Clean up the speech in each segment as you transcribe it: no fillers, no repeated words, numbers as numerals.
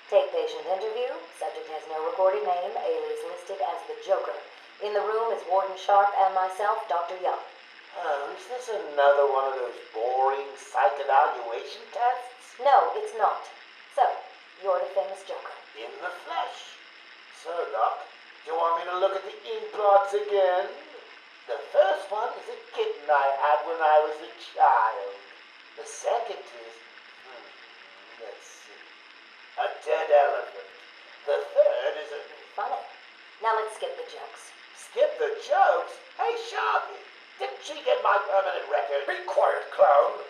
Take patient interview. Subject has no recorded name. Alias listed as the Joker. In the room is Warden Sharp and myself, Dr. Young. Oh, is this another one of those boring psych evaluation tests? No, it's not. So, you're the famous Joker. In the flesh. So, Doc, do you want me to look at the ink blots again? The first one is a kitten I had when I was a child. The second is, let's see, a dead elephant. The third is a... Funny. Now let's skip the jokes. Skip the jokes? Hey, Sharpie, didn't she get my permanent record? Be quiet, clown.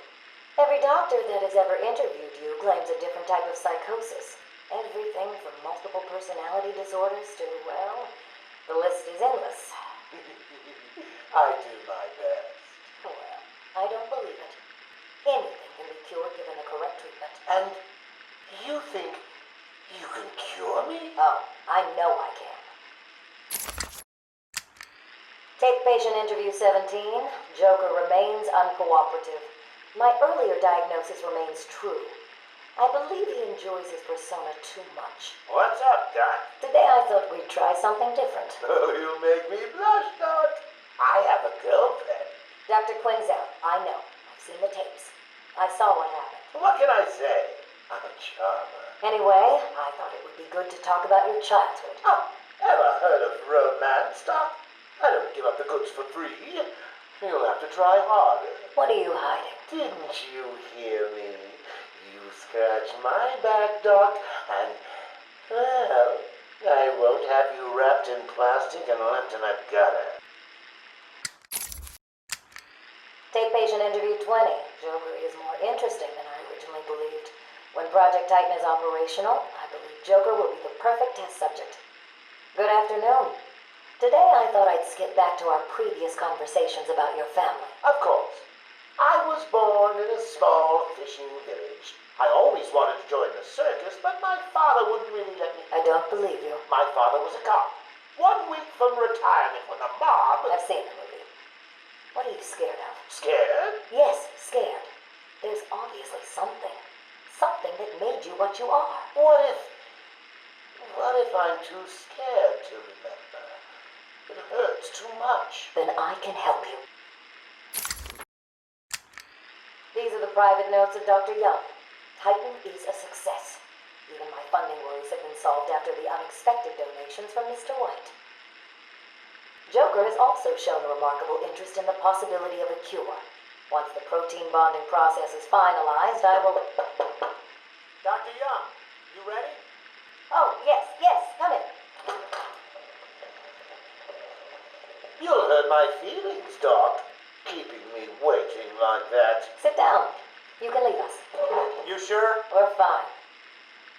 Every doctor that has ever interviewed you claims a different type of psychosis. Everything from multiple personality disorders to, well, the list is endless. I do my best. Well, I don't believe it. Anything can be cured given the correct treatment. And you think you can cure me? Oh, I know I can. Take patient interview 17. Joker remains uncooperative. My earlier diagnosis remains true. I believe he enjoys his persona too much. What's up, Doc? Today I thought we'd try something different. Oh, you make me blush, Doc. I have a girlfriend. Dr. Quinzel, I know. I've seen the tapes. I saw what happened. What can I say? I'm a charmer. Anyway, I thought it would be good to talk about your childhood. Oh, ever heard of romance, Doc? I don't give up the goods for free. You'll have to try harder. What are you hiding? Didn't you hear me? You scratch my back, Doc, and, well, I won't have you wrapped in plastic and left in a gutter. Take patient interview 20. Joker is more interesting than I originally believed. When Project Titan is operational, I believe Joker will be the perfect test subject. Good afternoon. Today I thought I'd skip back to our previous conversations about your family. Of course. I was born in a small fishing village. I always wanted to join the circus, but my father wouldn't really let me. I don't believe you. My father was a cop. 1 week from retirement when the mob... I've seen the movie. What are you scared of? Scared? Yes, scared. There's obviously something. Something that made you what you are. What if I'm too scared to remember? It hurts too much. Then I can help you. These are the private notes of Dr. Young. Titan is a success. Even my funding worries have been solved after the unexpected donations from Mr. White. Joker has also shown a remarkable interest in the possibility of a cure. Once the protein bonding process is finalized, I will... Dr. Young, you ready? Oh, yes, come in. You'll hurt my feelings, Doc, keeping me waiting like that. Sit down. You can leave us. You sure? We're fine.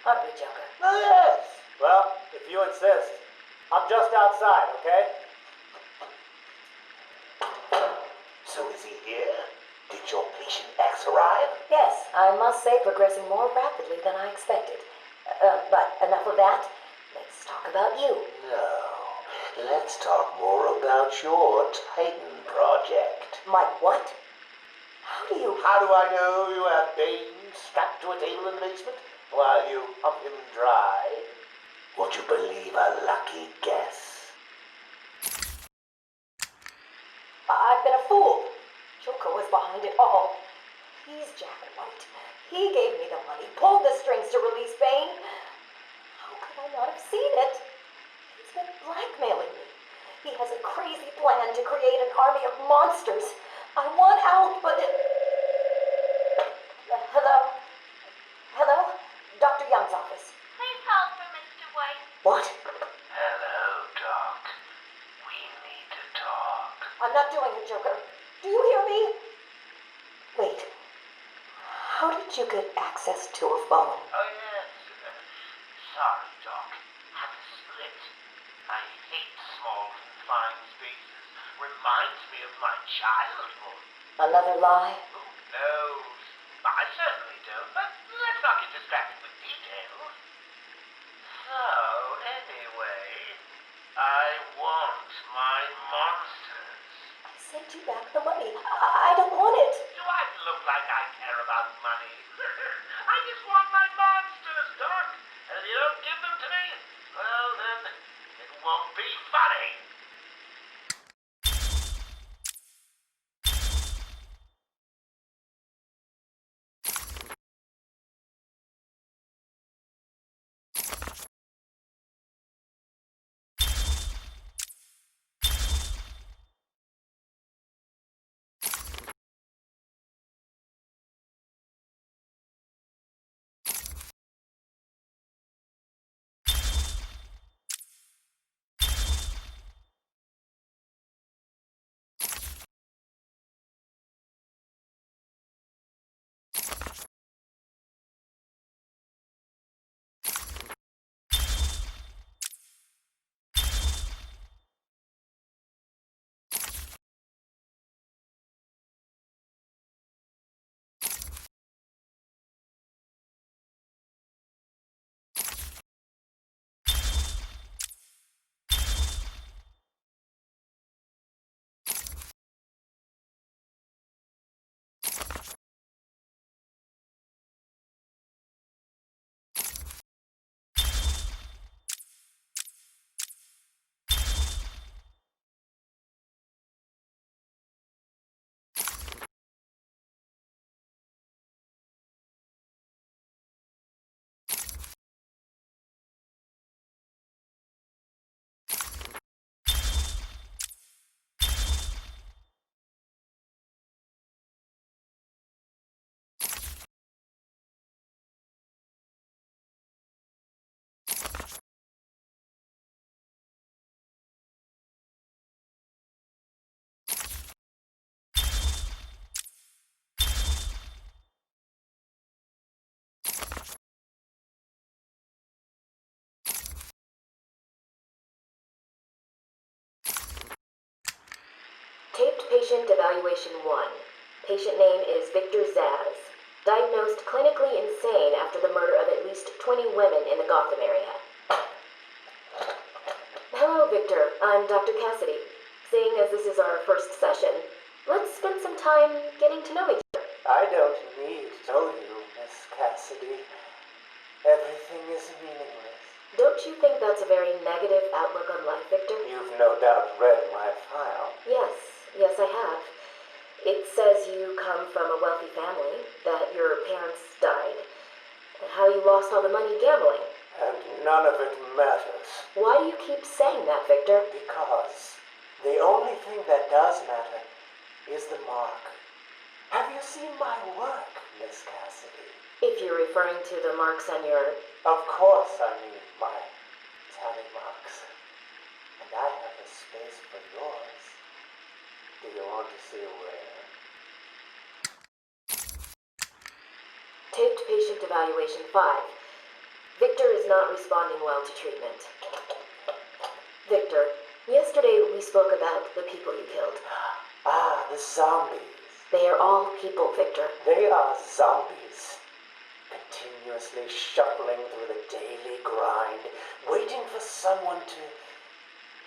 Aren't we, Joker? Oh, yes. Well, if you insist. I'm just outside, okay? So is he here? Did your patient X arrive? Yes, I must say progressing more rapidly than I expected. But enough of that. Let's talk about you. No. Let's talk more about your Titan project. My what? How How do I know you have Bane strapped to a table in the basement while you pump him dry? Would you believe a lucky guess? I've been a fool. Joker was behind it all. He's Jack White. He gave me the money, pulled the strings to release Bane. How could I not have seen it? He's been blackmailing me. He has a crazy plan to create an army of monsters. I want out, but... Hello? Hello? Dr. Young's office. Please hold for Mr. White. What? Hello, Doc. We need to talk. I'm not doing it, Joker. Do you hear me? Wait. How did you get access to a phone? Oh, yes. Sorry, Doc. Had to split. I hate small, confined spaces. Reminds me of my childhood. Another lie? Who knows? I certainly don't, but let's not get distracted with details. So, anyway, I want my monsters. I sent you back the money. I don't want it. Do I look like I care about money? I just want my monsters, Doc. And if you Patient Evaluation 1. Patient name is Victor Zaz. Diagnosed clinically insane after the murder of at least 20 women in the Gotham area. Hello, Victor. I'm Dr. Cassidy. Seeing as this is our first session, let's spend some time getting to know each other. I don't need to tell you, Miss Cassidy. Everything is meaningless. Don't you think that's a very negative outlook on life, Victor? You've no doubt read my file. Yes, I have. It says you come from a wealthy family, that your parents died, and how you lost all the money gambling. And none of it matters. Why do you keep saying that, Victor? Because the only thing that does matter is the mark. Have you seen my work, Miss Cassidy? If you're referring to the marks on your... Of course I mean my tally marks. And I have a space for yours. Do you want to see where? Taped Patient Evaluation 5. Victor is not responding well to treatment. Victor, yesterday we spoke about the people you killed. Ah, the zombies. They are all people, Victor. They are zombies. Continuously shuffling through the daily grind, waiting for someone to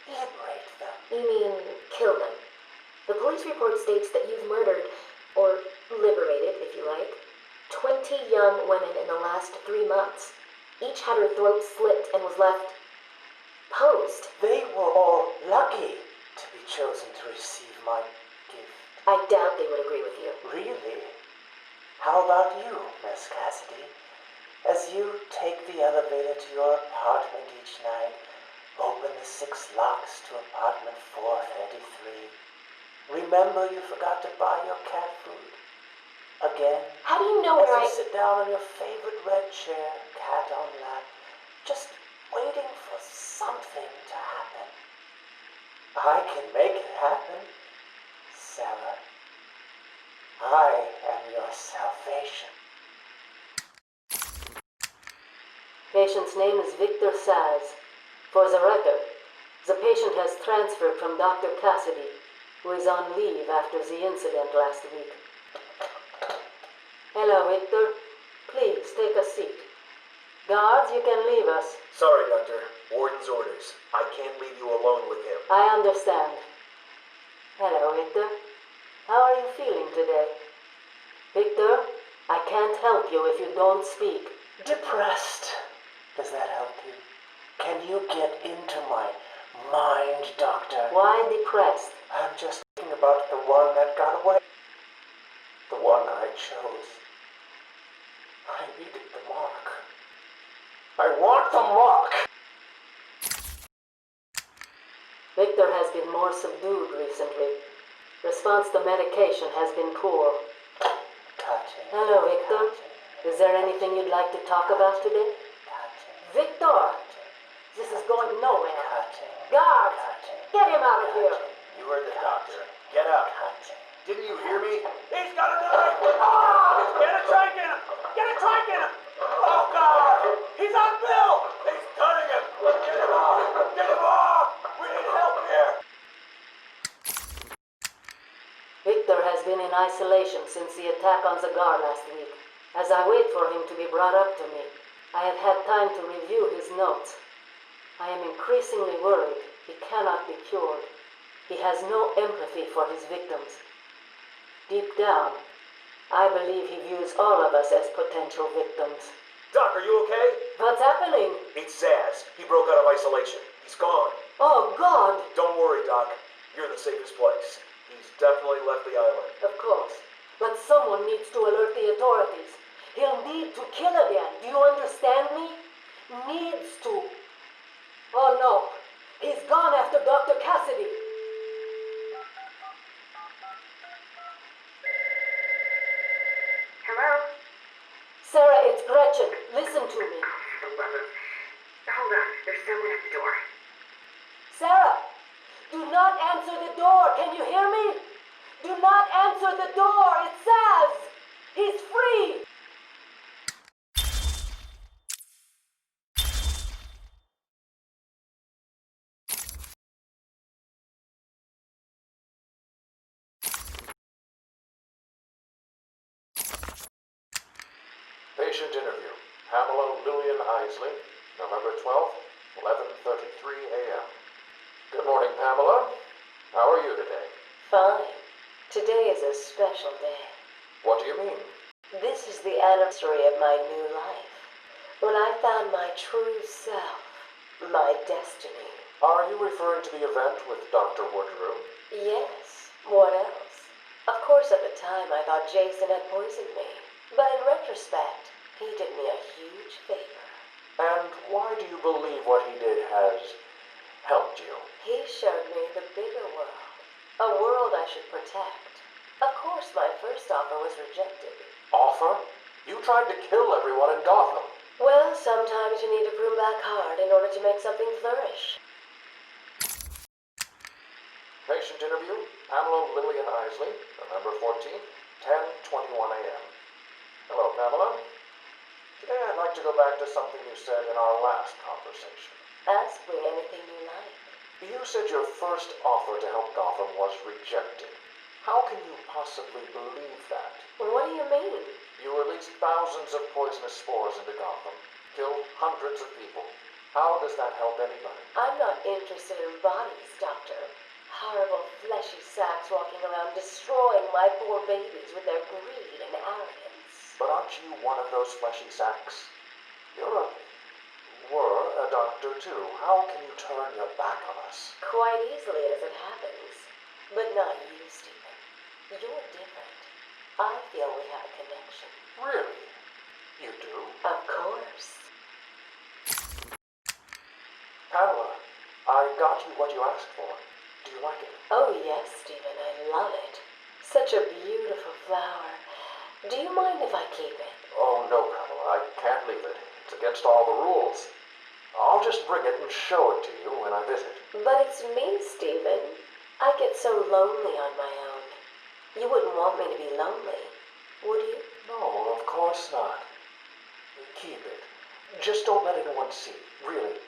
liberate them. You mean kill them? The police report states that you've murdered, or liberated, if you like, 20 young women in the last 3 months. Each had her throat slit and was left posed. They were all lucky to be chosen to receive my gift. I doubt they would agree with you. Really? How about you, Miss Cassidy? As you take the elevator to your apartment each night, open the 6 locks to apartment 433. Remember you forgot to buy your cat food. Again. How do you know as where you sit down on your favorite red chair, cat on lap, just waiting for something to happen. I can make it happen, Sarah. I am your salvation. Patient's name is Victor Saz. For the record, the patient has transferred from Dr. Cassidy, who is on leave after the incident last week. Hello, Victor. Please take a seat. Guards, you can leave us. Sorry, Doctor. Warden's orders. I can't leave you alone with him. I understand. Hello, Victor. How are you feeling today? Victor, I can't help you if you don't speak. Depressed. Does that help you? Can you get into my mind, Doctor? Why depressed? I'm just thinking about the one that got away. The one I chose. I needed the mark. I want the mark! Victor has been more subdued recently. Response to medication has been poor. Cutting. Hello, Victor. Is there anything you'd like to talk about today? Victor! This is going nowhere. Guards! Get him out of here! You heard the doctor. Get up. Didn't you hear me? He's got a knife! Ah! Get a trike in him! Get a trike in him! Oh, God! He's on Bill! He's cutting him! Get him off! Get him off! We need help here! Victor has been in isolation since the attack on the guard last week. As I wait for him to be brought up to me, I have had time to review his notes. I am increasingly worried he cannot be cured. He has no empathy for his victims. Deep down, I believe he views all of us as potential victims. Doc, are you okay? What's happening? It's Zaz. He broke out of isolation. He's gone. Oh, God! Don't worry, Doc. You're in the safest place. He's definitely left the island. Of course. But someone needs to alert the authorities. He'll need to kill again. Do you understand me? Needs to. Oh, no. He's gone after Dr. Cassidy. Hello? Sarah, it's Gretchen. Listen to me. For the love of... Hold on. There's someone at the door. Sarah, do not answer the door. Can you hear me? Do not answer the door. It says he's free. Patient interview. Pamela Lillian Isley, November 12th, 11:33 a.m. Good morning, Pamela. How are you today? Fine. Today is a special day. What do you mean? This is the anniversary of my new life. When I found my true self, my destiny. Are you referring to the event with Dr. Woodrow? Yes. What else? Of course, at the time I thought Jason had poisoned me. But in retrospect, he did me a huge favor. And why do you believe what he did has helped you? He showed me the bigger world. A world I should protect. Of course, my first offer was rejected. Offer? You tried to kill everyone in Gotham. Well, sometimes you need to prune back hard in order to make something flourish. Patient interview. Pamela Lillian Isley, November 14th, 10:21 a.m. Hello, Pamela. Today I'd like to go back to something you said in our last conversation. Ask me anything you like. You said your first offer to help Gotham was rejected. How can you possibly believe that? What do you mean? You released thousands of poisonous spores into Gotham, killed hundreds of people. How does that help anybody? I'm not interested in bodies, Doctor. Horrible fleshy sacks walking around destroying my poor babies with their greed and arrogance. But aren't you one of those fleshy sacks? Were a doctor too. How can you turn your back on us? Quite easily as it happens. But not you, Stephen. You're different. I feel we have a connection. Really? You do? Of course. Pamela, I got you what you asked for. Do you like it? Oh, yes, Stephen, I love it. Such a beautiful flower. Do you mind if I keep it? Oh, no, Pamela, I can't leave it. It's against all the rules. I'll just bring it and show it to you when I visit. But it's me, Stephen. I get so lonely on my own. You wouldn't want me to be lonely, would you? No, of course not. Keep it. Just don't let anyone see. Really,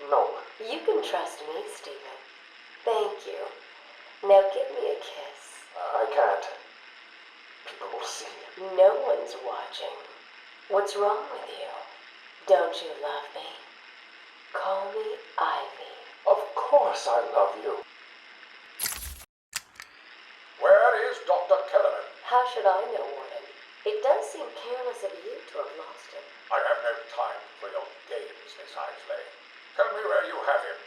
no one. You can trust me, Stephen. Thank you. Now give me a kiss. I can't. People will see. No one's watching. What's wrong with you? Don't you love me? Call me Ivy. Of course I love you. Where is Dr. Kellerman? How should I know, Warden? It does seem careless of you to have lost him. I have no time for your games, Miss Isley. Tell me where you have him.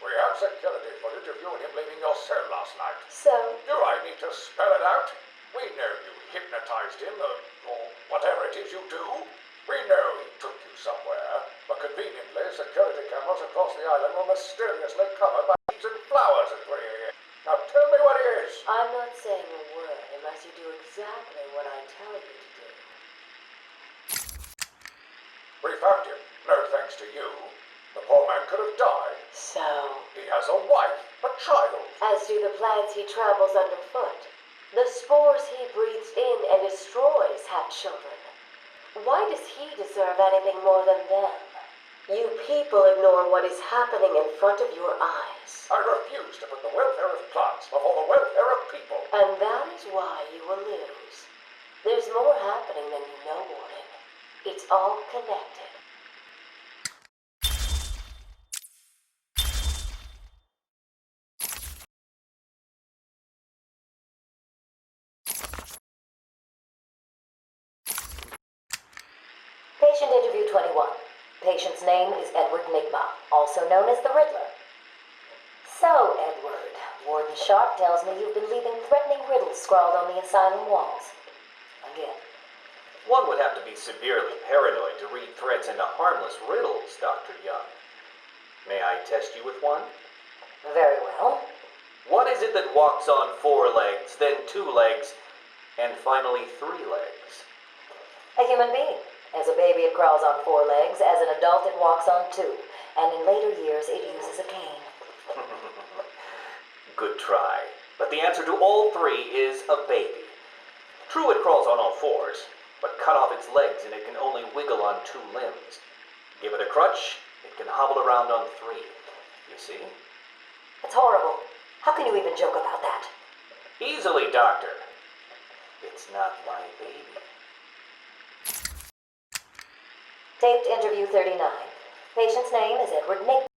We have security footage of you and him leaving your cell last night. So, Do I need to spell it out? We know you hypnotized him, or whatever it is you do. We know he took you somewhere, but conveniently, security cameras across the island were mysteriously covered by leaves and flowers at 3 a.m. Now tell me what it is. I'm not saying a word unless you do exactly what I tell you to do. We found him, no thanks to you. The poor man could have died. So, He has a wife, a child. as do the plants he travels underfoot. The spores he breathes in and destroys have children. Why does he deserve anything more than them? You people ignore what is happening in front of your eyes. I refuse to put the welfare of plants before the welfare of people. And that is why you will lose. There's more happening than you know, Warden. It's all connected. Patient interview 21. Patient's name is Edward Nigma, also known as the Riddler. So, Edward, Warden Sharp tells me you've been leaving threatening riddles scrawled on the asylum walls. Again. One would have to be severely paranoid to read threats into harmless riddles, Dr. Young. May I test you with one? Very well. What is it that walks on 4 legs, then 2 legs, and finally 3 legs? A human being. As a baby, it crawls on 4 legs. As an adult, it walks on 2. And in later years, it uses a cane. Good try. But the answer to all 3 is a baby. True, it crawls on all 4s, but cut off its legs and it can only wiggle on 2 limbs. Give it a crutch, it can hobble around on 3. You see? It's horrible. How can you even joke about that? Easily, Doctor. It's not my baby. Taped interview 39. Patient's name is Edward Nigma.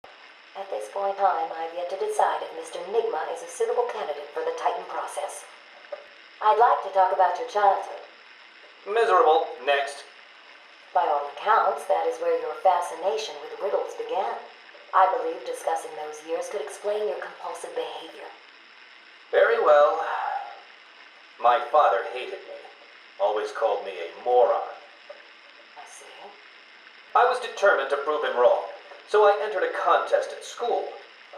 At this point in time, I've yet to decide if Mr. Nigma is a suitable candidate for the Titan process. I'd like to talk about your childhood. Miserable. Next. By all accounts, that is where your fascination with riddles began. I believe discussing those years could explain your compulsive behavior. Very well. My father hated me. Always called me a moron. I see. I was determined to prove him wrong, so I entered a contest at school.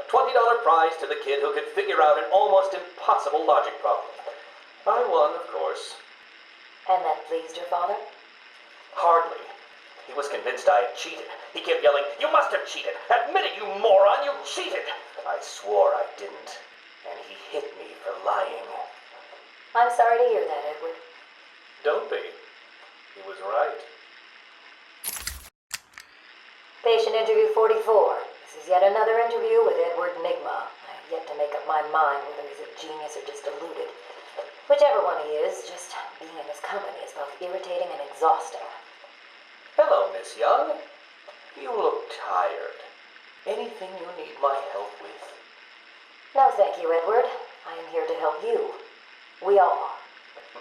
A $20 prize to the kid who could figure out an almost impossible logic problem. I won, of course. And that pleased your father? Hardly. He was convinced I had cheated. He kept yelling, "You must have cheated! Admit it, you moron! You cheated!" I swore I didn't, and he hit me for lying. I'm sorry to hear that, Edward. Don't be. He was right. Patient interview 44. This is yet another interview with Edward Nigma. I have yet to make up my mind whether he's a genius or just deluded. Whichever one he is, just being in his company is both irritating and exhausting. Hello, Miss Young. You look tired. Anything you need my help with? No, thank you, Edward. I am here to help you. We all are.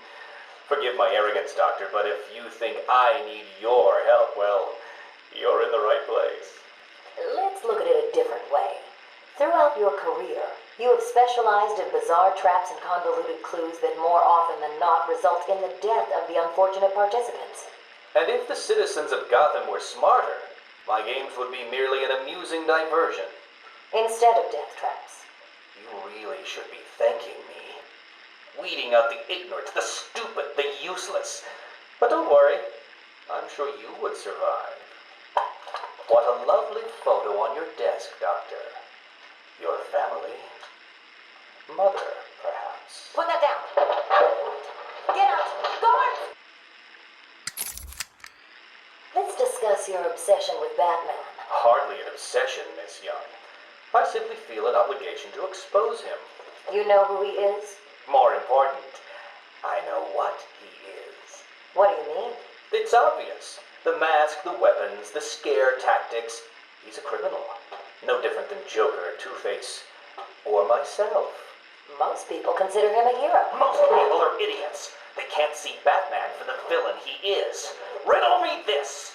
Forgive my arrogance, Doctor, but if you think I need your help, well, you're in the right place. Let's look at it a different way. Throughout your career, you have specialized in bizarre traps and convoluted clues that more often than not result in the death of the unfortunate participants. And if the citizens of Gotham were smarter, my games would be merely an amusing diversion. Instead of death traps. You really should be thanking me. Weeding out the ignorant, the stupid, the useless. But don't worry, I'm sure you would survive. What a lovely photo on your desk, Doctor. Your family? Mother, perhaps. Put that down. Get out. Guard! Let's discuss your obsession with Batman. Hardly an obsession, Miss Young. I simply feel an obligation to expose him. You know who he is? More important, I know what he is. What do you mean? It's obvious. The mask, the weapons, the scare tactics. He's a criminal. No different than Joker, Two-Face, or myself. Most people consider him a hero. Most people are idiots. They can't see Batman for the villain he is. Riddle me this.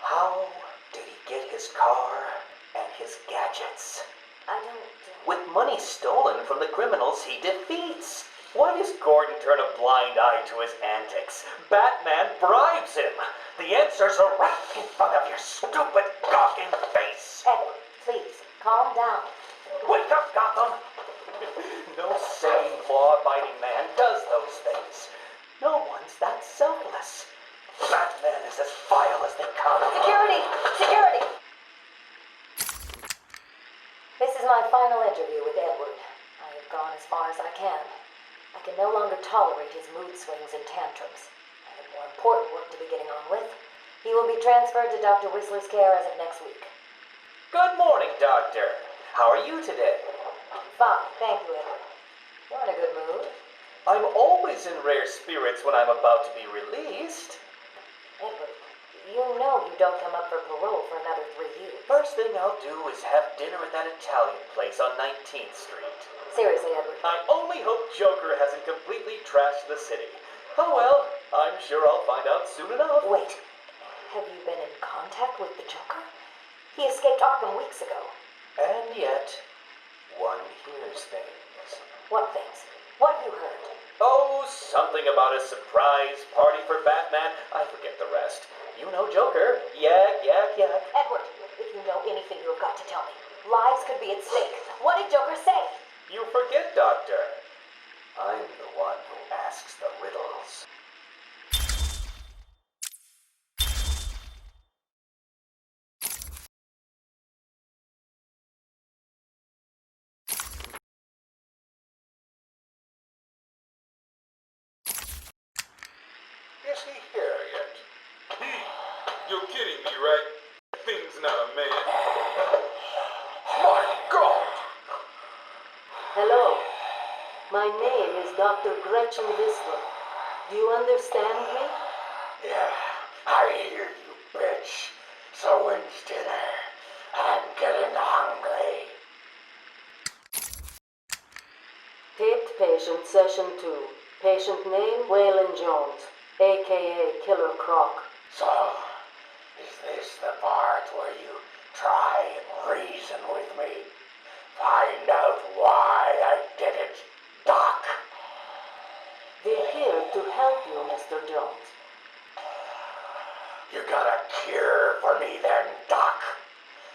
How did he get his car and his gadgets? I don't... With money stolen from the criminals he defeats. Why does Gordon turn a blind eye to his antics? Batman bribes him. The answers are right in front of your stupid, gawking face. Edward, please, calm down. Wake up, Gotham! No sane, law-abiding man does those things. No one's that selfless. Batman is as vile as they come. Security! Security! This is my final interview with Edward. I have gone as far as I can. I can no longer tolerate his mood swings and tantrums. I have more important work to be getting on with. He will be transferred to Dr. Whistler's care as of next week. Good morning, Doctor. How are you today? I'm fine, thank you, Edward. You're in a good mood. I'm always in rare spirits when I'm about to be released. Edward, you know you don't come up for parole for another 3 years. First thing I'll do is have dinner at that Italian place on 19th Street. Seriously, Edward. I only hope Joker hasn't completely trashed the city. Oh well, I'm sure I'll find out soon enough. Wait, have you been in contact with the Joker? He escaped Arkham weeks ago. And yet, one hears things. What things? What have you heard? Oh, something about a surprise party for Batman. I forget the rest. You know Joker. Yak, yak, yak. Edward, if you know anything, you've got to tell me. Lives could be at stake. What did Joker say? You forget, Doctor. I'm the one who asks the riddles. Is he here yet? You're kidding me, right? Thing's not a man. My God! Hello. My name is Dr. Gretchen Whistler. Do you understand me? Yeah, I hear you. bitch. So when's dinner? I'm getting hungry. Taped patient session 2. Patient name Waylon Jones, aka Killer Croc. So, is this the part where you try and reason with me? Find out why I did it, Doc. We're here to help you, Mr. Jones. You got a cure for me then, Doc?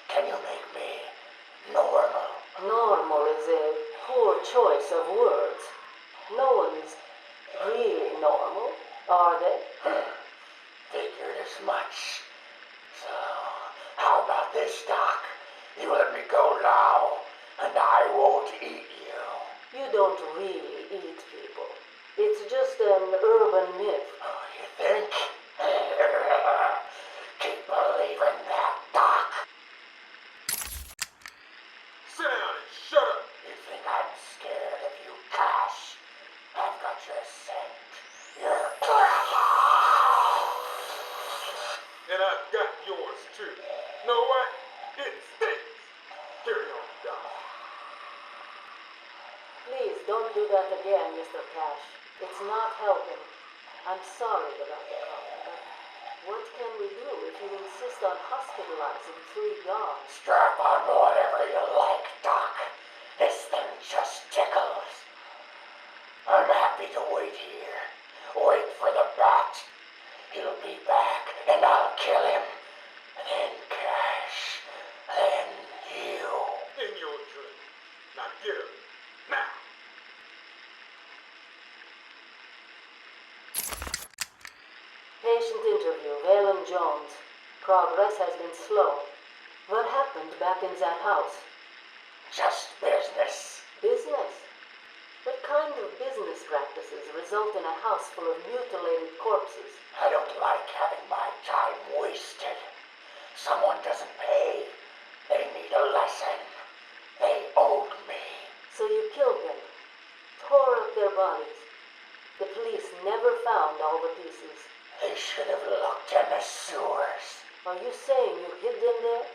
Can you make me normal? Normal is a poor choice of words. No one is really normal, are they? Figured as much. So, how about this, Doc? You let me go now, and I won't eat you. You don't really eat people. It's just an urban myth. Oh, you think? Keep believing that, Doc. Sit down and shut up. You think I'm scared of you, Cash? I've got your scent. You're... And I've got yours too. Know what? It stinks. Carry on, Doc. Please don't do that again, Mr. Cash. It's not helping. I'm sorry about the problem, but what can we do if you insist on hospitalizing 3 guards? Strap on whatever you like, Doc. This thing just tickles. I'm happy to wait here. Wait for the bat. He'll be back, and I'll kill him. Then Cash. Then you. In your dream. Now get up. Now. Patient interview, Waylon Jones. Progress has been slow. What happened back in that house? Just business. Business? What kind of business practices result in a house full of mutilated corpses? I don't like having my time wasted. Someone doesn't pay. They need a lesson. They owed me. So you killed them, tore up their bodies. The police never found all the pieces. They should have looked in the sewers. Are you saying you hid them there?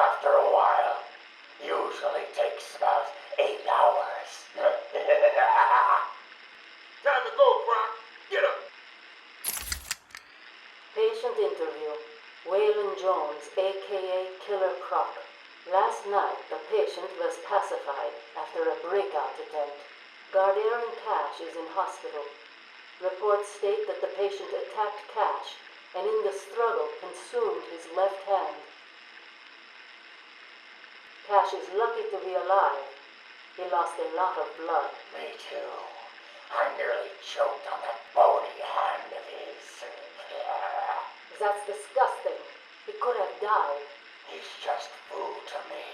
After a while. Usually takes about 8 hours. Time to go, Croc. Get up. Patient interview. Waylon Jones, aka Killer Croc. Last night, the patient was pacified after a breakout attempt. Guard Aaron Cash is in hospital. Reports state that the patient attacked Cash and in the struggle consumed his left hand. Cash is lucky to be alive. He lost a lot of blood. Me too. I nearly choked on that bony hand of his. That's disgusting. He could have died. He's just food to me.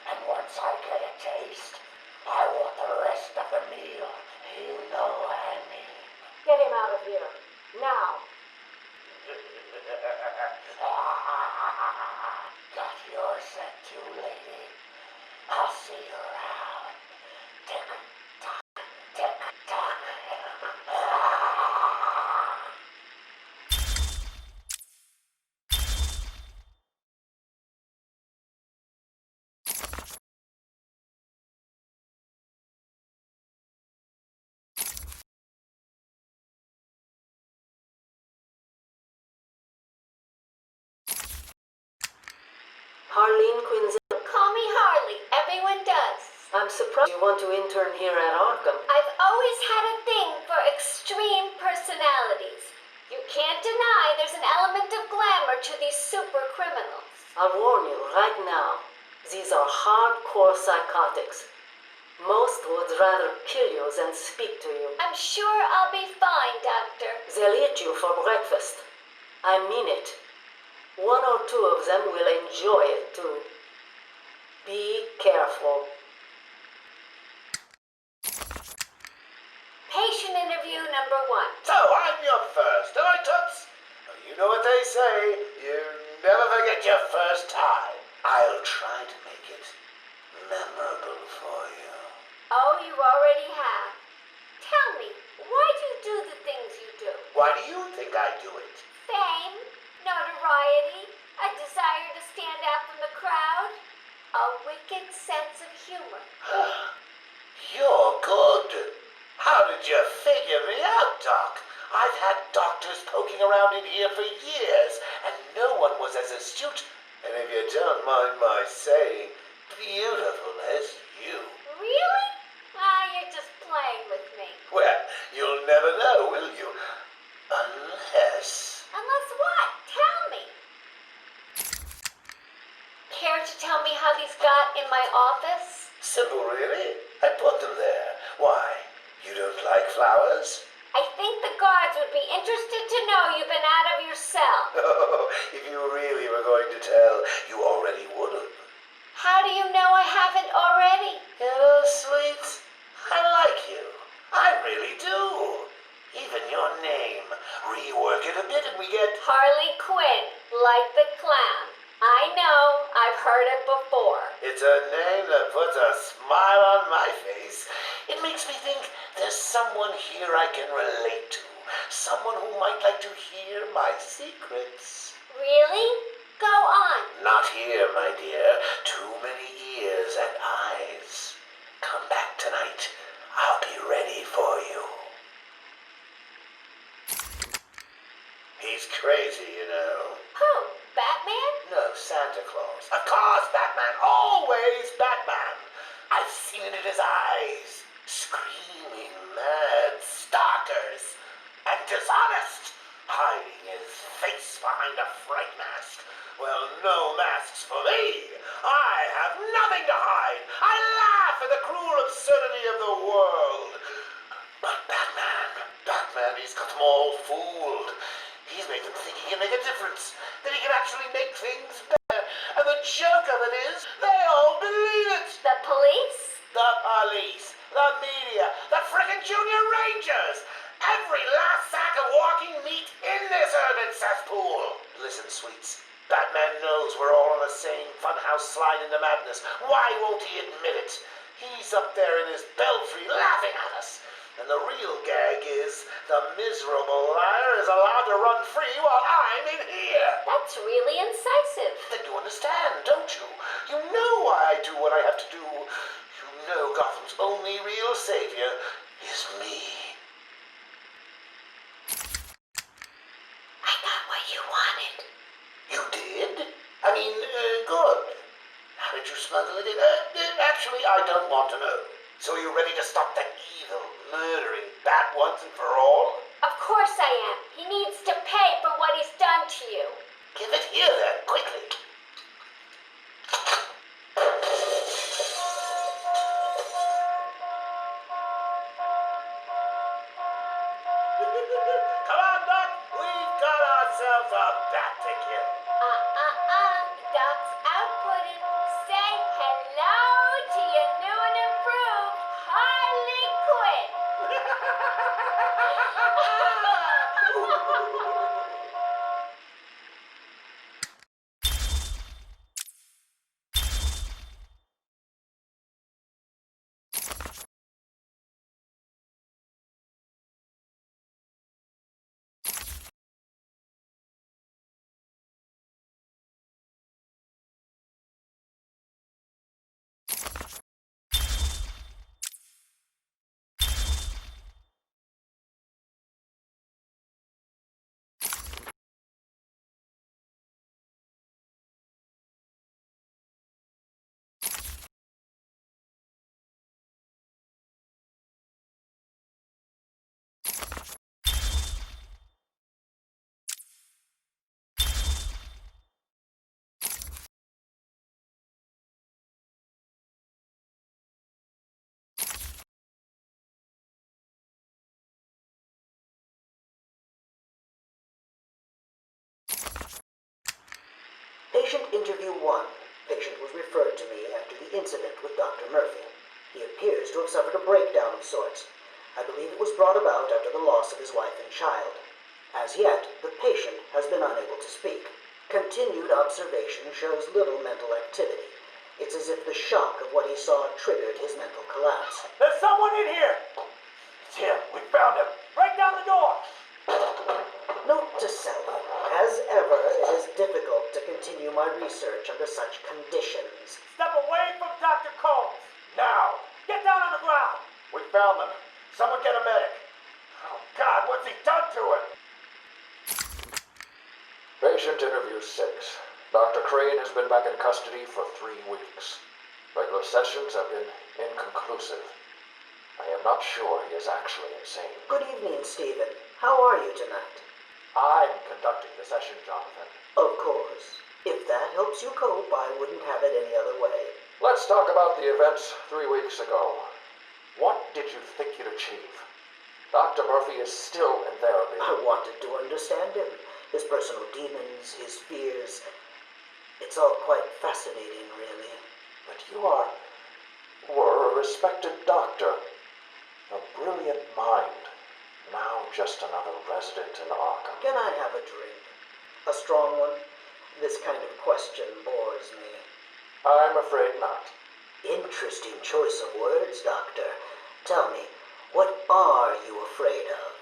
And once I get a taste, I want the rest of the meal. You know what I mean. Get him out of here. Now. Got your scent too, lady. I'll see you around. Tick tock, tick tock. Harleen Quinzel. Call me Harley. Everyone does. I'm surprised you want to intern here at Arkham. I've always had a thing for extreme personalities. You can't deny there's an element of glamour to these super criminals. I'll warn you right now. These are hardcore psychotics. Most would rather kill you than speak to you. I'm sure I'll be fine, Doctor. They'll eat you for breakfast. I mean it. 1 or 2 of them will enjoy it too. Be careful. Patient interview number 1. So I'm your first, am I, Toots? You know what they say, you never forget your first time. I'll try to make it memorable for you. Oh, you already have. Tell me, why do you do the things you do? Why do you think I do it? Fame? Notoriety, a desire to stand out from the crowd, a wicked sense of humor. You're good. How did you figure me out, Doc? I've had doctors poking around in here for years, and no one was as astute, and if you don't mind my saying, beautiful as you. Really? Ah, you're just playing with me. Well, you'll never know, will you? Unless... Unless what? Tell me. Care to tell me how these got in my office? Simple, really. I put them there. Why? You don't like flowers? I think the guards would be interested to know you've been out of your cell. Oh, if you really were going to tell, you already would have. How do you know I haven't already? Hello, sweet. I like you. I really do. Even your name. Rework it a bit and we get... Harley Quinn, like the clown. I know, I've heard it before. It's a name that puts a smile on my face. It makes me think there's someone here I can relate to. Someone who might like to hear my secrets. Really? Go on. Not here, my dear. Too many ears and eyes. Come back tonight. I'll be ready for you. He's crazy, you know. Who? Batman? No, Santa Claus. Of course, Batman. Always Batman. I've seen it in his eyes. Screaming mad stalkers. And dishonest. Hiding his face behind a fright mask. Well, no masks for me. I have nothing to hide. I laugh at the cruel absurdity of the world. But Batman, he's got them all fooled. He's made them think he can make a difference, that he can actually make things better. And the joke of it is, they all believe it. The police? The police, the media, the frickin' junior rangers. Every last sack of walking meat in this urban cesspool. Listen, sweets. Batman knows we're all on the same funhouse slide into madness. Why won't he admit it? He's up there in his belfry laughing at us. And the real gag is the miserable liar is allowed to run free while I'm in here. That's really incisive. Then you understand, don't you? You know why I do what I have to do. You know Gotham's only real savior is me. I got what you wanted. You did? I mean, good. How did you smuggle it in? Actually, I don't want to know. So you ready to stop that evil, murdering bat once and for all? Of course I am. He needs to pay for what he's done to you. Give it here then, quickly. Come on, Doc. We've got ourselves a bat to kill. Doc's outputting. Say hello to your new and improved Harley Quinn. Patient interview 1. Patient was referred to me after the incident with Dr. Murphy. He appears to have suffered a breakdown of sorts. I believe it was brought about after the loss of his wife and child. As yet, the patient has been unable to speak. Continued observation shows little mental activity. It's as if the shock of what he saw triggered his mental collapse. There's someone in here. It's him. We found him. Break down the door. Note to self, As ever, it is difficult to continue my research under such conditions. Step away from Dr. Combs! Now! Get down on the ground! We found them. Someone get a medic. Oh, God, what's he done to him? Patient interview 6. Dr. Crane has been back in custody for 3 weeks. Regular sessions have been inconclusive. I am not sure he is actually insane. Good evening, Stephen. How are you tonight? I'm conducting the session, Jonathan. Of course. If that helps you cope, I wouldn't have it any other way. Let's talk about the events 3 weeks ago. What did you think you'd achieve? Dr. Murphy is still in therapy. I wanted to understand him, his personal demons, his fears. It's all quite fascinating, really. But you were a respected doctor. A brilliant mind. Now just another resident in Arkham. Can I have a drink? A strong one? This kind of question bores me. I'm afraid not. Interesting choice of words, Doctor. Tell me, what are you afraid of?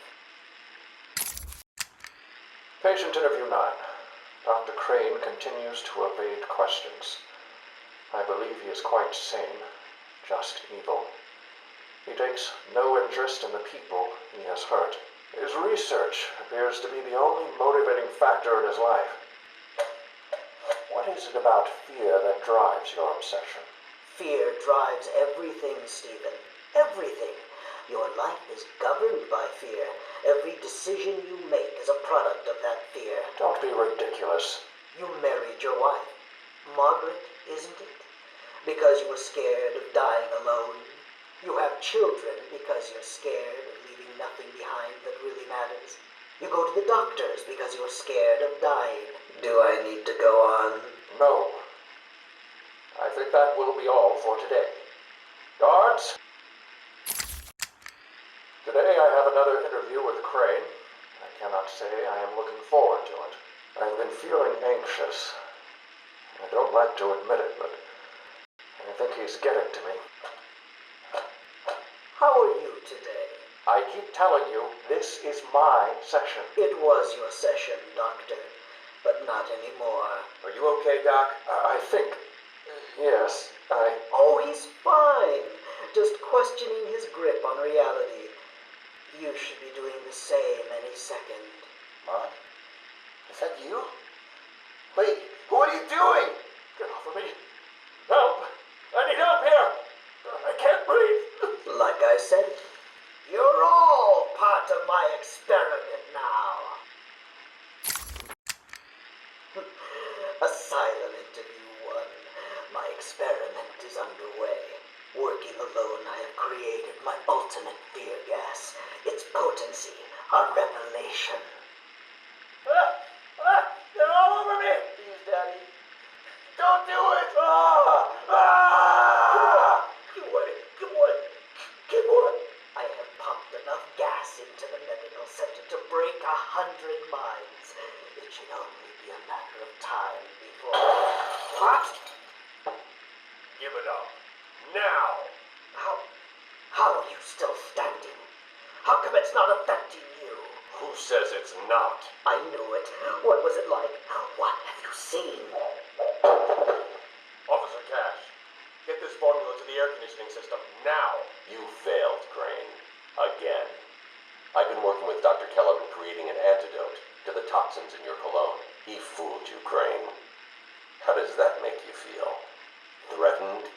Patient interview 9. Dr. Crane continues to evade questions. I believe he is quite sane, just evil. He takes no interest in the people he has hurt. His research appears to be the only motivating factor in his life. What is it about fear that drives your obsession? Fear drives everything, Stephen. Everything. Your life is governed by fear. Every decision you make is a product of that fear. Don't be ridiculous. You married your wife, Margaret, isn't it? Because you were scared of dying alone. You have children because you're scared of leaving nothing behind that really matters. You go to the doctors because you're scared of dying. Do I need to go on? No. I think that will be all for today. Guards? Today I have another interview with Crane. I cannot say I am looking forward to it. I've been feeling anxious. I don't like to admit it, but I think he's getting to me. How are you today? I keep telling you, this is my session. It was your session, Doctor, but not anymore. Are you okay, Doc? I think... yes, Oh, he's fine. Just questioning his grip on reality. You should be doing the same any second. Mom? Is that you? Wait, what are you doing? Get off of me. Help! I need help here! I can't breathe! Like I said, you're all part of my experiment now. Asylum interview 1. My experiment is underway. Working alone, I have created my ultimate fear gas. Its potency, a revelation. They're all over me! Please, Daddy. Don't do it! Give one. I have pumped enough gas into the medical center to break 100 minds. It should only be a matter of time before... What? Give it up. Now! How are you still standing? How come it's not affecting you? Who says it's not? I knew it. What was it like? What have you seen? Officer Cash, get this formula to the air conditioning system now. You failed, Crane. Again. I've been working with Dr. Kellogg on creating an antidote to the toxins in your cologne. He fooled you, Crane. How does that make you feel? Threatened?